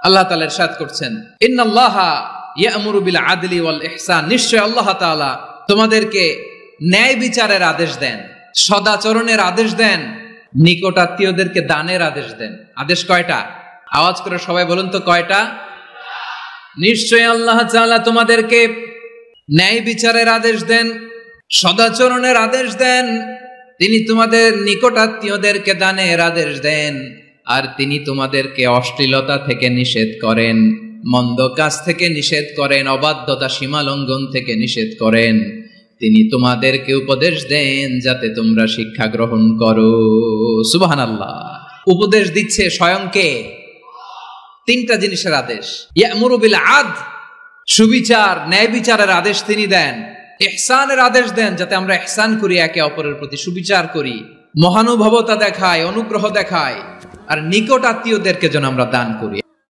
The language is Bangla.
আল্লাহ তাআলা ইরশাদ করছেন, ইন্নাল্লাহা ইয়া'মুরু বিল আদলি ওয়াল ইহসান, নিশ্চয় আল্লাহ তাআলা তোমাদেরকে ন্যায় বিচারের আদেশ দেন, সদাচরণের আদেশ দেন, নিকটাত্মীয়দেরকে দানের আদেশ দেন। আদেশ কয়টা? আওয়াজ করে সবাই বলুন তো কয়টা? নিশ্চয় আল্লাহ তাআলা তোমাদেরকে ন্যায় বিচারের আদেশ দেন, সদাচরণের আদেশ দেন, তিনি তোমাদের নিকটাত্মীয়দেরকে দানের আদেশ দেন, আর তিনি তোমাদেরকে অশ্লীলতা থেকে নিষেধ করেন, মন্দ কাজ থেকে নিষেধ করেন, অবাধ্যতা সীমা লঙ্ঘন থেকে নিষেধ করেন। তিনি তোমাদেরকে উপদেশ দেন যাতে তোমরা শিক্ষা গ্রহণ করো। সুবহানাল্লাহ। উপদেশ দিচ্ছে স্বয়ং কে? তিনটা জিনিসের আদেশ। ইয়া'মুরু বিল আদল, সুবিচার ন্যায় বিচারের আদেশ তিনি দেন। ইহসানের আদেশ দেন, যাতে আমরা ইহসান করি, একে অপরের প্রতি সুবিচার করি, মহানুভবতা দেখায়, অনুগ্রহ দেখায়, আর নিকট আত্মীয়দেরকে যেন আমরা দান করি।